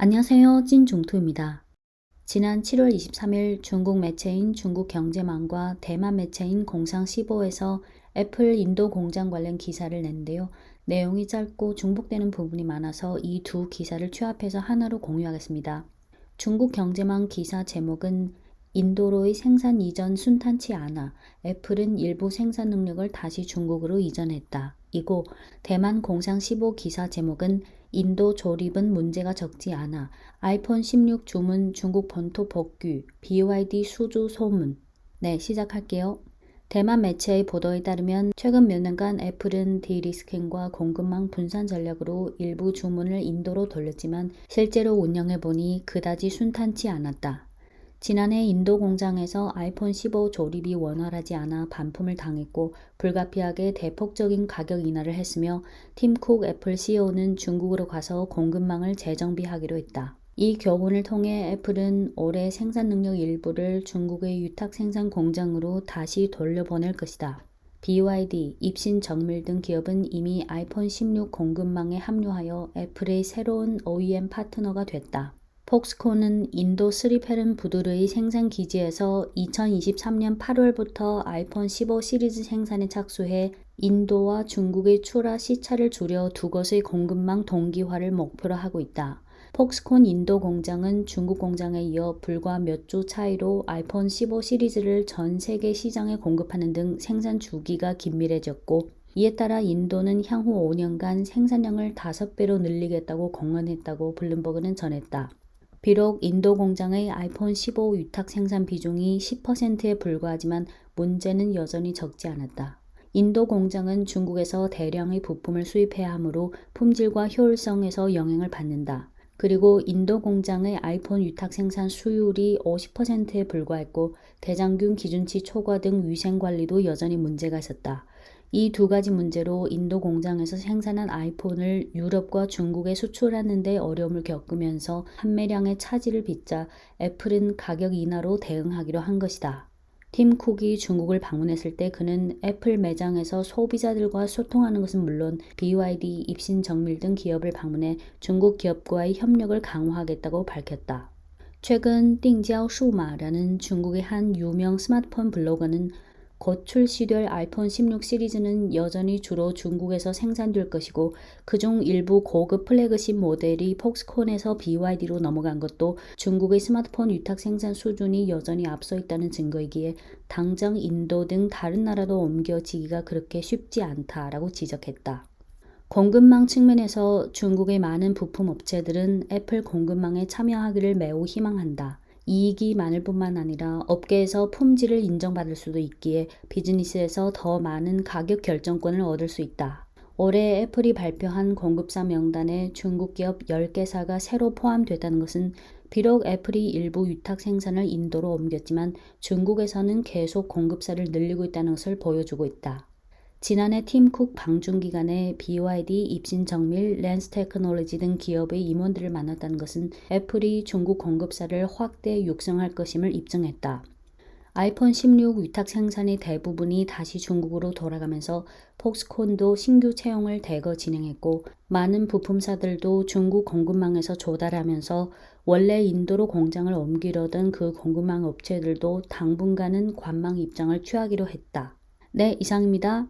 안녕하세요. 찐종투입니다. 지난 7월 23일 중국 매체인 중국경제망과 대만 매체인 공상15에서 애플 인도 공장 관련 기사를 냈는데요. 내용이 짧고 중복되는 부분이 많아서 이 두 기사를 취합해서 하나로 공유하겠습니다. 중국경제망 기사 제목은 인도로의 생산 이전 순탄치 않아. 애플은 일부 생산 능력을 다시 중국으로 이전했다. 이고 대만 공상15 기사 제목은 인도 조립은 문제가 적지 않아. 아이폰 16 주문 중국 본토 복귀. BYD 수주 소문. 네, 시작할게요. 대만 매체의 보도에 따르면 최근 몇 년간 애플은 디리스킹과 공급망 분산 전략으로 일부 주문을 인도로 돌렸지만 실제로 운영해보니 그다지 순탄치 않았다. 지난해 인도 공장에서 아이폰 15 조립이 원활하지 않아 반품을 당했고 불가피하게 대폭적인 가격 인하를 했으며 팀 쿡 애플 CEO는 중국으로 가서 공급망을 재정비하기로 했다. 이 교훈을 통해 애플은 올해 생산 능력 일부를 중국의 위탁 생산 공장으로 다시 돌려보낼 것이다. BYD, 입신 정밀 등 기업은 이미 아이폰 16 공급망에 합류하여 애플의 새로운 OEM 파트너가 됐다. 폭스콘은 인도 스리페른 부두르의 생산 기지에서 2023년 8월부터 아이폰 15 시리즈 생산에 착수해 인도와 중국의 출하 시차를 줄여 두 곳의 공급망 동기화를 목표로 하고 있다. 폭스콘 인도 공장은 중국 공장에 이어 불과 몇 주 차이로 아이폰 15 시리즈를 전 세계 시장에 공급하는 등 생산 주기가 긴밀해졌고 이에 따라 인도는 향후 5년간 생산량을 5배로 늘리겠다고 공언했다고 블룸버그는 전했다. 비록 인도 공장의 아이폰 15 위탁 생산 비중이 10%에 불과하지만 문제는 여전히 적지 않았다. 인도 공장은 중국에서 대량의 부품을 수입해야 하므로 품질과 효율성에서 영향을 받는다. 그리고 인도 공장의 아이폰 위탁 생산 수율이 50%에 불과했고 대장균 기준치 초과 등 위생 관리도 여전히 문제가 있었다. 이 두 가지 문제로 인도 공장에서 생산한 아이폰을 유럽과 중국에 수출하는 데 어려움을 겪으면서 판매량의 차질을 빚자 애플은 가격 인하로 대응하기로 한 것이다. 팀 쿡이 중국을 방문했을 때 그는 애플 매장에서 소비자들과 소통하는 것은 물론 BYD, 입신 정밀 등 기업을 방문해 중국 기업과의 협력을 강화하겠다고 밝혔다. 최근 띵지아오슈마라는 중국의 한 유명 스마트폰 블로거는 곧 출시될 아이폰 16 시리즈는 여전히 주로 중국에서 생산될 것이고 그중 일부 고급 플래그십 모델이 폭스콘에서 BYD로 넘어간 것도 중국의 스마트폰 위탁 생산 수준이 여전히 앞서 있다는 증거이기에 당장 인도 등 다른 나라로 옮겨지기가 그렇게 쉽지 않다라고 지적했다. 공급망 측면에서 중국의 많은 부품 업체들은 애플 공급망에 참여하기를 매우 희망한다. 이익이 많을 뿐만 아니라 업계에서 품질을 인정받을 수도 있기에 비즈니스에서 더 많은 가격 결정권을 얻을 수 있다. 올해 애플이 발표한 공급사 명단에 중국 기업 10개사가 새로 포함됐다는 것은 비록 애플이 일부 위탁 생산을 인도로 옮겼지만 중국에서는 계속 공급사를 늘리고 있다는 것을 보여주고 있다. 지난해 팀 쿡 방중 기간에 BYD, 입신 정밀, 렌스 테크놀로지 등 기업의 임원들을 만났다는 것은 애플이 중국 공급사를 확대 육성할 것임을 입증했다. 아이폰 16 위탁 생산의 대부분이 다시 중국으로 돌아가면서 폭스콘도 신규 채용을 대거 진행했고 많은 부품사들도 중국 공급망에서 조달하면서 원래 인도로 공장을 옮기려던 그 공급망 업체들도 당분간은 관망 입장을 취하기로 했다. 네, 이상입니다.